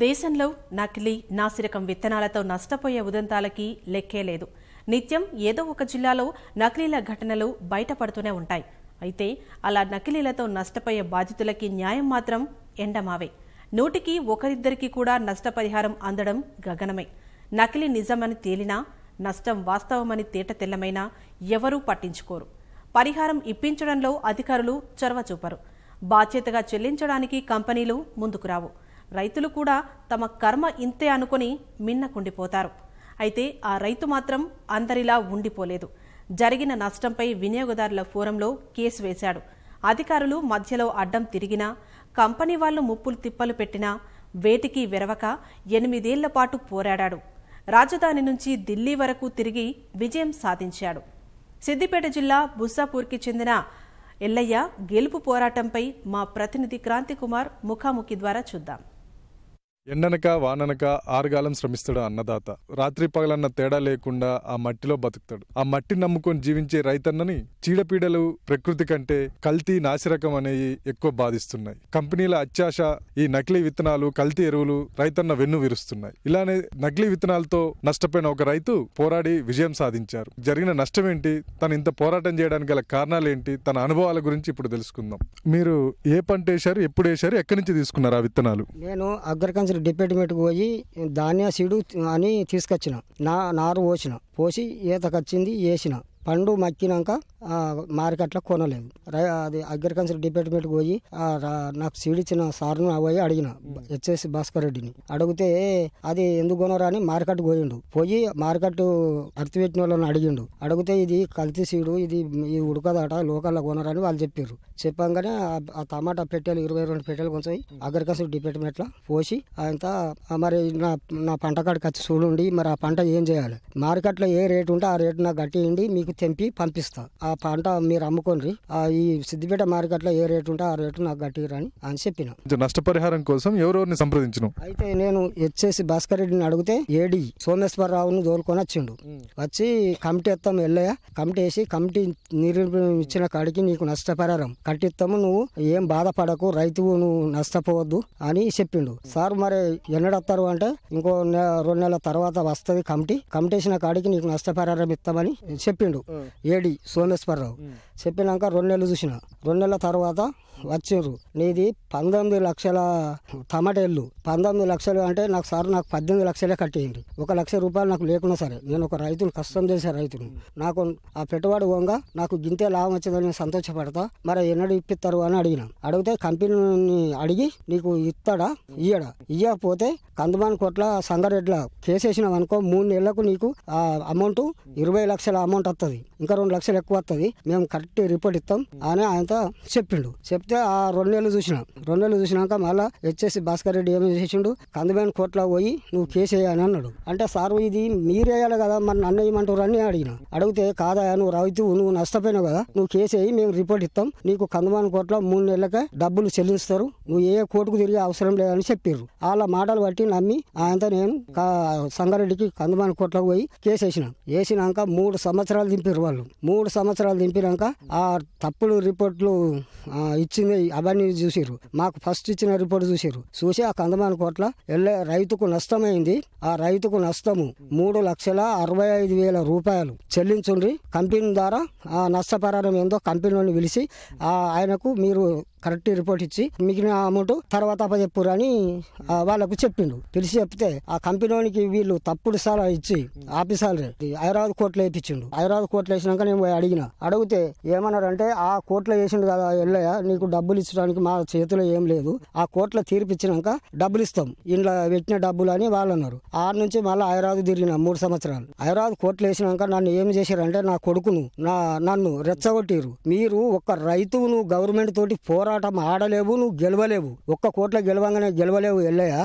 దేశంలో నకిలీ నాసిరకం విత్తనాలతో నష్టపోయే ఉదంతాలకి లెక్కే లేదు. నిత్యం ఏదో ఒక జిల్లాలో నకిలీల ఘటనలు బయటపడుతూనే ఉంటాయి. అయితే అలా నకిలీలతో నష్టపోయే బాధితులకి న్యాయం మాత్రం ఎండమావే. నూటికి ఒకరిద్దరికి కూడా నష్టపరిహారం అందడం గగనమే. నకిలీ నిజమని తేలినా, నష్టం వాస్తవమని తేటతెల్లమైనా ఎవరూ పట్టించుకోరు. పరిహారం ఇప్పించడంలో అధికారులు చొరవ చూపరు. బాధ్యతగా చెల్లించడానికి కంపెనీలు ముందుకు రావు. రైతులు కూడా తమ కర్మ ఇంతే అనుకుని మిన్నకుండిపోతారు. అయితే ఆ రైతు మాత్రం అందరిలా ఉండిపోలేదు. జరిగిన నష్టంపై వినియోగదారుల ఫోరంలో కేసు వేశాడు. అధికారులు మధ్యలో అడ్డం తిరిగినా, కంపెనీ వాళ్లు ముప్పులు తిప్పలు పెట్టినా వేటికి వెరవక 8 ఏళ్ల పాటు పోరాడాడు. రాజధాని నుంచి ఢిల్లీ వరకు తిరిగి విజయం సాధించాడు. సిద్దిపేట జిల్లా బుస్సాపూర్కి చెందిన ఎల్లయ్య గెలుపు పోరాటంపై మా ప్రతినిధి క్రాంతికుమార్ ముఖాముఖి ద్వారా చూద్దాం. ఎండనక వాననక ఆరుగాలం శ్రమిస్తాడు అన్నదాత. రాత్రి పగలన్న తేడా లేకుండా ఆ మట్టిలో బతుకుతాడు. ఆ మట్టిని నమ్ముకొని జీవించే రైతన్నని చీడపీడలు, ప్రకృతి కంటే కల్తీ, నాసిరకం అనేవి ఎక్కువ బాధిస్తున్నాయి. కంపెనీల అత్యాశ, ఈ నకిలీ విత్తనాలు, కల్తీ ఎరువులు రైతన్న వెన్ను విరుస్తున్నాయి. ఇలానే నకిలీ విత్తనాలతో నష్టపోయిన ఒక రైతు పోరాడి విజయం సాధించారు. జరిగిన నష్టం ఏంటి, తను ఇంత పోరాటం చేయడానికి గల కారణాలు ఏంటి, తన అనుభవాల గురించి ఇప్పుడు తెలుసుకుందాం. మీరు ఏ పంట వేశారు, ఎప్పుడు వేశారు, ఎక్కడి నుంచి తీసుకున్నారు ఆ విత్తనాలు? నేను అగ్రికల్చర్ డిపార్ట్మెంట్కి పోయి ధాన్య సీడు అని తీసుకొచ్చిన. నారు పోసి ఈతకొచ్చింది, వేసిన. పండు మక్కినాక మార్కెట్లో కొనలేదు. అది అగ్రికల్చర్ డిపార్ట్మెంట్కి పోయి నాకు సీడ్ ఇచ్చిన సార్ను పోయి అడిగిన, హెచ్ఎస్ భాస్కర్ రెడ్డిని. అడిగితే అది ఎందుకు కొనరా అని మార్కెట్కి పోయి మార్కెట్ అర్తిపెట్టిన వాళ్ళని అడిగితే ఇది కల్తీ సీడు, ఇది ఉడకదట, లోకల్లో కొనరని వాళ్ళు చెప్పారు. చెప్పంగానే ఆ టమాటా పెట్టెలు 22 పెట్టెలు కొంచెం అగ్రికల్చర్ డిపార్ట్మెంట్లో పోసి అంతా మరి నా పంట కాడికి వచ్చి చూడండి, మరి ఆ పంట ఏం చేయాలి, మార్కెట్లో ఏ రేటు ఉంటే ఆ రేటు నాకు గట్టిండి మీకు తెంపి పంపిస్తా, ఆ పంట మీరు అమ్ముకోండి, ఈ సిద్దిపేట మార్కెట్లో ఏ రేటు ఉంటే ఆ రేటు నాకు గట్టిరని అని చెప్పిన. నష్టపరిహారం కోసం ఎవరెవరిని సంప్రదించిన? అయితే నేను హెచ్ఎస్ భాస్కర్ రెడ్డిని అడిగితే ఏడి సోమేశ్వరరావుని తోలుకొని వచ్చి కమిటీ ఎత్తాము, ఎల్లయ్య కమిటీ వేసి కమిటీ ఇచ్చిన కాడికి నీకు నష్టపరిహారం కట్టిస్తాము, నువ్వు ఏం బాధపడకు, రైతువు నువ్వు నష్టపోవద్దు అని చెప్పిండు. సార్ మరి ఎన్నడత్తారు అంటే ఇంకో 2 నెలల తర్వాత వస్తుంది కమిటీ వేసిన కాడికి నీకు నష్టపరిహారం ఇస్తామని చెప్పిండు ఏడి సోమేశ్వరరావు. చెప్పినాక 2 నెలలు చూసిన. 2 నెలల తర్వాత వచ్చిండ్రు, నీది 19 లక్షల టమాటేళ్ళు. 19 లక్షలు అంటే నాకు 18 లక్షలే కట్టేయండి. 1 లక్ష రూపాయలు నాకు లేకున్నా సరే, నేను ఒక రైతును, కష్టం చేసే రైతును, నాకు ఆ పెట్టుబడి పోగా నాకు గింతే లాభం వచ్చిందని నేను సంతోషపడతా, మరి ఎన్నడూ ఇప్పిస్తారు అని అడిగితే కంపెనీని అడిగి నీకు ఇస్తాడా ఇయ్యకపోతే కందుమాన్ కోట్ల సంగారెడ్ల కేసేసినాం అనుకో, 3 నెలలకు నీకు ఆ అమౌంట్ 20 లక్షల అమౌంట్ వస్తుంది, ఇంకా 2 లక్షలు ఎక్కువ వస్తుంది, మేము కరెక్ట్ రిపోర్ట్ ఇస్తాం అని ఆయనతో చెప్పిండు. చెప్తే ఆ 2 నెలలు చూసినాక మళ్ళీ హెచ్ఎస్ భాస్కర్ రెడ్డి ఏమి చేసిండు, కందుమాన్ కోట్ల పోయి నువ్వు కేసు వేయాలని అన్నాడు. అంటే సార్ ఇది మీరేయాలి కదా, మరి నన్ను వేయమంటారు అని అడిగితే కాదా, నువ్వు రైతు, నువ్వు నష్టపోయినావు కదా, నువ్వు కేసు వేయి, మేము రిపోర్ట్ ఇస్తాం, నీకు కందుమాన్ కోట్ల 3 నెలలకే డబ్బులు చెల్లిస్తారు, నువ్వు ఏ కోర్టుకు తిరిగే అవసరం లేదని చెప్పారు. వాళ్ళ మాటలు బట్టి నమ్మి ఆయనతో నేను సంగారెడ్డికి కందుమాన్ కోట్లకు పోయి కేసు వేసినాక 3 సంవత్సరాలు దింపారు వాళ్ళు. 3 సంవత్సరాలు దింపినాక ఆ తప్పుడు రిపోర్ట్లు ఇచ్చింది అవన్నీ చూసిర్రు. మాకు ఫస్ట్ ఇచ్చిన రిపోర్ట్ చూసి ఆ కందుమాన్ కోట్ల రైతుకు నష్టమైంది. ఆ రైతుకు నష్టము 3,65,000 రూపాయలు చెల్లించుండ్రి. కంపెనీ ద్వారా ఆ నష్టపరిహారం ఏందో కంపెనీని పిలిచి ఆయనకు మీరు కరెక్ట్ రిపోర్ట్ ఇచ్చి మిగిలిన అమౌంట్ తర్వాత అప్పచెప్పురు అని వాళ్ళకు చెప్పిండు. పిలిచి చెప్తే ఆ కంపెనీకి వీళ్ళు తప్పుడు సలహా ఇచ్చి ఆఫీసర్ హైదరాబాద్ కోర్టులో వేయించిండు. హైదరాబాద్ కోర్టులో వేసినాక నేను అడిగితే ఏమన్నారంటే, ఆ కోర్టులో వేసిండు కదా ఎల్లయ్య, నీకు డబ్బులు ఇచ్చడానికి మా చేతిలో ఏం లేదు, ఆ కోర్టులో తీర్పు ఇచ్చినాక డబ్బులు ఇస్తాం, ఇంట్లో పెట్టిన డబ్బులు అని వాళ్ళు అన్నారు. ఆ నుంచి మళ్ళీ హైదరాబాద్ తిరిగిన 3 సంవత్సరాలు. హైదరాబాద్ కోర్టులో వేసినాక నన్ను ఏం చేశారంటే, నా కొడుకును నన్ను రెచ్చగొట్టిరు. మీరు ఒక రైతువు, నువ్వు గవర్నమెంట్ తోటి పోరాటం ఆడలేవు, నువ్వు గెలవలేవు, ఒక్క కోట్ల గెలవంగానే గెలవలేవు ఎల్లయ్య,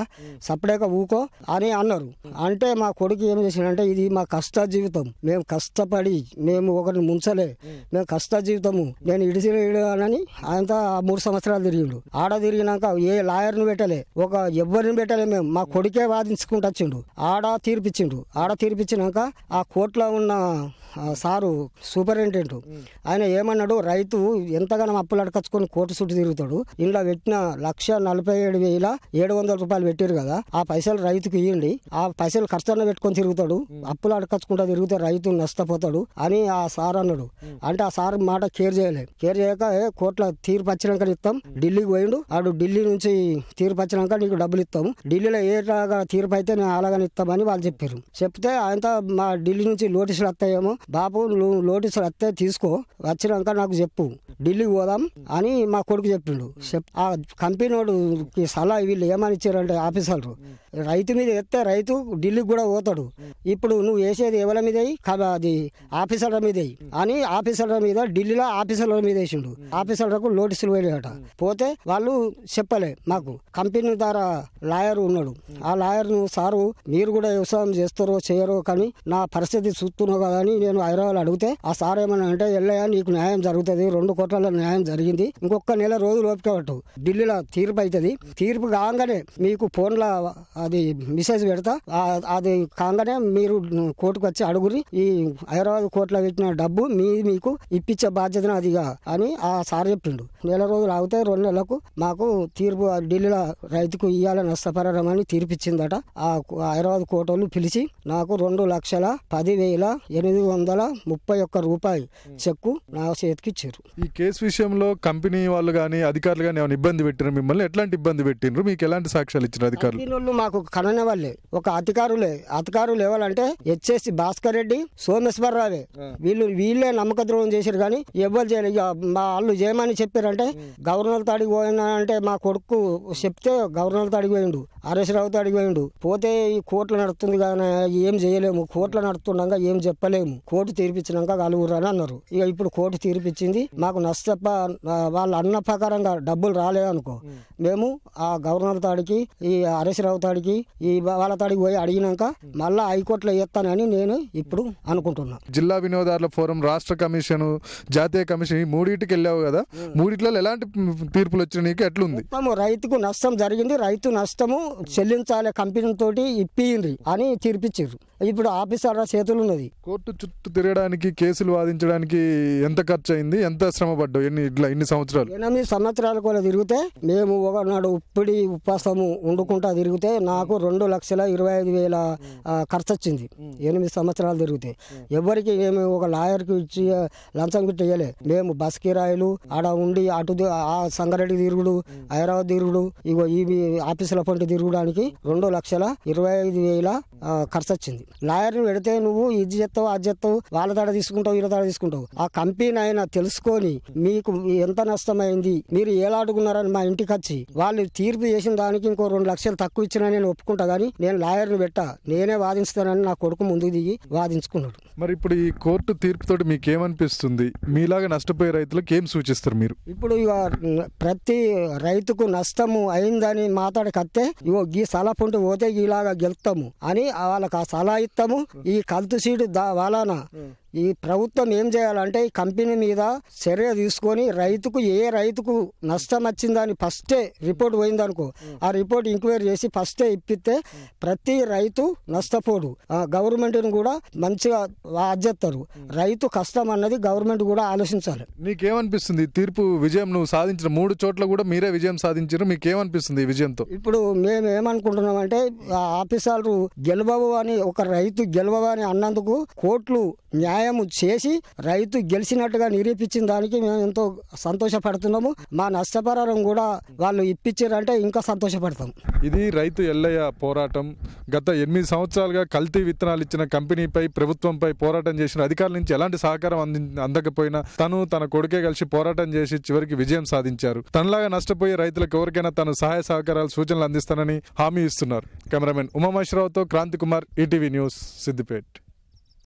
సపరేక ఊకో అని అన్నారు. అంటే మా కొడుకు ఏం చేసిందంటే, ఇది మా కష్ట జీవితం, మేము కష్టపడి, మేము ఒకరిని ముంచలే, మేము కష్ట జీవితము, నేను ఇడిసినని ఆయనతో 3 సంవత్సరాలు తిరిగిండు. ఆడ తిరిగినాక ఏ లాయర్ని పెట్టలే, ఎవరిని పెట్టలే, మేము మా కొడుకే వాదించుకుంటూ వచ్చిండు. ఆడ తీర్పిచ్చినాక ఆ కోర్టులో ఉన్న సారు సూపరింటెండెంట్ ఆయన ఏమన్నాడు, రైతు ఎంతగానో అప్పులు అడకచ్చుకొని కోర్టు చుట్టూ తిరుగుతాడు, ఇంట్లో పెట్టిన 1,47,700 రూపాయలు పెట్టారు కదా, ఆ పైసలు రైతుకు ఇవ్వండి, ఆ పైసలు ఖర్చున పెట్టుకొని తిరుగుతాడు, అప్పులు అడకచ్చుకుంటా తిరిగితే రైతు నష్టపోతాడు అని ఆ సార్ అన్నాడు. అంటే ఆ సార్ మాట కేర్ చేయక కోర్టులో తీర్పు వచ్చినాక ఇస్తాం, ఢిల్లీకి పోయిండు, ఆడు ఢిల్లీ నుంచి తీర్పు వచ్చినాక నీకు డబ్బులు ఇస్తాము, ఢిల్లీలో ఏలాగా తీర్పు అయితే మేము అలాగని ఇస్తామని వాళ్ళు చెప్పారు. చెప్తే ఆయన మా ఢిల్లీ నుంచి నోటీసులు వస్తాయేమో, బాబు నువ్వు నోటీసులు వస్తే తీసుకో, వచ్చినాక నాకు చెప్పు, ఢిల్లీకి పోదాం అని మా కొడుకు చెప్పిండు. ఆ కంపెనీ వాడుకి సలహా వీళ్ళు ఏమని ఇచ్చారంటే ఆఫీసర్లు, రైతు మీద ఎత్తే రైతు ఢిల్లీకి కూడా పోతాడు, ఇప్పుడు నువ్వు వేసేది ఎవరి మీద అది ఆఫీసర్ల మీద అని ఆఫీసర్ల మీద ఢిల్లీలో ఆఫీసర్ల మీద వేసిండు. ఆఫీసర్లకు నోటీసులు పోయినాయట. పోతే వాళ్ళు చెప్పలే మాకు. కంపెనీ ద్వారా లాయర్ ఉన్నాడు, ఆ లాయర్ను సారు మీరు కూడా వ్యవసాయం చేస్తారో చేయరో కానీ నా పరిస్థితి చూస్తున్నావు కదా అని నేను హైదరాబాద్ అడిగితే ఆ సార్ ఏమన్నా అంటే ఎల్లయ్యా నీకు న్యాయం జరుగుతుంది, 2 కోట్ల న్యాయం జరిగింది, ఇంకొక నెల రోజులు ఓపిక పట్టు, ఢిల్లీలో తీర్పు అవుతుంది, తీర్పు కాగానే మీకు ఫోన్లో అది మెసేజ్ పెడతా, అది కాగానే మీరు కోర్టుకు వచ్చి అడుగురి, ఈ హైదరాబాద్ కోర్టులో పెట్టిన డబ్బు మీకు ఇప్పించే బాధ్యత అదిగా అని ఆ సార్ చెప్పిండు. నెల రోజులు ఆగితే 2 నెలలకు మాకు తీర్పు ఢిల్లీలో రైతుకు ఇయ్యాల నష్టపరిహారం అని తీర్పిచ్చిందట. ఆ హైదరాబాద్ కోర్టు పిలిచి నాకు 2,10,831 రూపాయలు చెక్కు నా చేతికి ఇచ్చారు. ఈ కేసు విషయంలో కంపెనీ వాళ్ళు కానీ అధికారులు కానీ ఏమైనా ఇబ్బంది పెట్టినారు మిమ్మల్ని? ఎట్లాంటి ఇబ్బంది పెట్టినరు? మీకు ఎలాంటి సాక్ష్యాలు ఇచ్చారు అధికారులు? మాకు కననే వాళ్ళే ఒక అధికారులు ఎవరంటే హెచ్ఎస్సి భాస్కర్ రెడ్డి, సోమేశ్వరరావే, వీళ్ళే నమ్మక ద్రోహం చేశారు కానీ ఎవ్వరు చేయలేదు. మా వాళ్ళు చేయమని చెప్పారంటే గవర్నర్ తాడికి పోయినా అంటే మా కొడుకు చెప్తే గవర్నర్ తాడికి పోయిండు, హరీష్ రావు తాడికి పోయిండు. పోతే ఈ కోర్టులో నడుస్తుంది కానీ ఏం చేయలేము, కోర్టులో నడుతుండగా ఏం చెప్పలేము, కోర్టు తీర్పిచ్చినాక కలుగురు అని అన్నారు. ఇక ఇప్పుడు కోర్టు తీర్పిచ్చింది, మాకు వాళ్ళ అన్న ప్రకారంగా డబ్బులు రాలేదనుకో మేము ఆ గవర్నర్ తాడికి ఈ హరీష్ రావు తాడికి ఈ వాళ్ళ తాడికి పోయి అడిగినాక మళ్ళా హైకోర్టులో వేస్తానని నేను ఇప్పుడు అనుకుంటున్నా. జిల్లా వినోదారుల ఫోరం, రాష్ట్ర కమిషన్, జాతీయ కమిషన్, ఈ మూడింటికి వెళ్ళావు కదా, మూడిట్లో ఎలాంటి తీర్పులు వచ్చినాయి నీకు? ఎట్లుంది? రైతుకు నష్టం జరిగింది, రైతు నష్టము చెల్లించాలి, కంపెనీ తోటి ఇప్పింది అని తీర్పిచ్చారు. ఇప్పుడు ఆఫీసర్ చేతులు ఉన్నది. కోర్టు చుట్టూ తిరగడానికి, కేసులు వాదించడానికి ఎంత ఖర్చు అయింది, ఎంత శ్రమ పడ్డావు? ఇన్ని సంవత్సరాలు? 8 సంవత్సరాలు కూడా తిరిగితే మేము ఒకనాడు ఉప్పిడి ఉపాసము వండుకుంటా తిరిగితే నాకు 2,25,000 ఖర్చు వచ్చింది. 8 సంవత్సరాలు తిరిగితే ఎవరికి మేము ఒక లాయర్కి ఇచ్చి లంచం గిట్ట ఇయ్యలే. మేము బస్ కిరాయిలు ఆడ ఉండి అటు ఆ సంగారెడ్డి తిరుగుడు, హైదరాబాద్ తిరుగుడు, ఇగో ఈ ఆఫీసుల పంట తిరగడానికి 2,25,000 ఖర్చు వచ్చింది. లాయర్ని పెడితే నువ్వు ఇది చేస్తావు, అది చేస్తావు, వాళ్ళ తాడ తీసుకుంటావు, వీళ్ళ తాడ తీసుకుంటావు. ఆ కంపెనీ అయినా తెలుసుకొని మీకు ఎంత నష్టమైంది, మీరు ఏలాడుకున్నారని మా ఇంటికి వచ్చి వాళ్ళు తీర్పు చేసిన దానికి ఇంకో 2 లక్షలు తక్కువ ఇచ్చినా నేను ఒప్పుకుంటా కానీ నేను లాయర్ని పెట్టా, నేనే వాదిస్తానని నా కొడుకు ముందుకు దిగి వాదించుకున్నాడు. మరి ఇప్పుడు ఈ కోర్టు తీర్పుతోటి మీకేమనిపిస్తుంది? మీలాగా నష్టపోయే రైతులకు ఏం సూచిస్తారు మీరు? ఇప్పుడు ఇక ప్రతి రైతుకు నష్టము అయిందని మాట్లాడకత్తే ఇగో ఈ సలహా పొంటి పోతే ఇలాగా గెలుస్తాము అని వాళ్ళకి ఆ సలహా ఇస్తాము. ఈ కలుతు సీటు వాళ్ళన ఈ ప్రభుత్వం ఏం చేయాలంటే ఈ కంపెనీ మీద చర్య తీసుకొని రైతుకు రైతుకు నష్టం వచ్చిందని ఫస్టే రిపోర్ట్ పోయిందనుకో, ఆ రిపోర్ట్ ఎంక్వైరీ చేసి ఫస్టే ఇప్పిస్తే ప్రతి రైతు నష్టపోడు. గవర్నమెంట్ని కూడా మంచిగా ఆద్యస్తారు. రైతు కష్టం అన్నది గవర్నమెంట్ కూడా ఆలోచించాలి. నీకేమనిపిస్తుంది తీర్పు విజయం? నువ్వు సాధించిన 3 చోట్ల కూడా మీరే విజయం సాధించారు, మీకేమనిపిస్తుంది ఈ విజయంతో? ఇప్పుడు మేము ఏమనుకుంటున్నామంటే ఆఫీసర్లు గెలవవు అని, ఒక రైతు గెలవవు అని అన్నందుకు కోర్టులు న్యాయం చేసి రైతు గెలిచినట్టుగా నిరూపించిన దానికి మేము ఎంతో సంతోషపడుతున్నాము. మా నష్టపరిహారం కూడా వాళ్ళు ఇప్పించారంటే ఇంకా సంతోషపడతాం. ఇది రైతు ఎల్లయ్య పోరాటం. గత 8 సంవత్సరాలుగా కల్తీ విత్తనాలు ఇచ్చిన కంపెనీపై, ప్రభుత్వంపై పోరాటం చేసిన అధికారుల నుంచి ఎలాంటి సహకారం అందకపోయినా తన కొడుకే కలిసి పోరాటం చేసి చివరికి విజయం సాధించారు. తనలాగా నష్టపోయే రైతులకు ఎవరికైనా తను సహాయ సహకారాలు, సూచనలు అందిస్తానని హామీ ఇస్తున్నారు. కెమెరామెన్ ఉమామహేశ్వరరావుతో క్రాంతి కుమార్, ఈటీవీ న్యూస్, సిద్దిపేట్.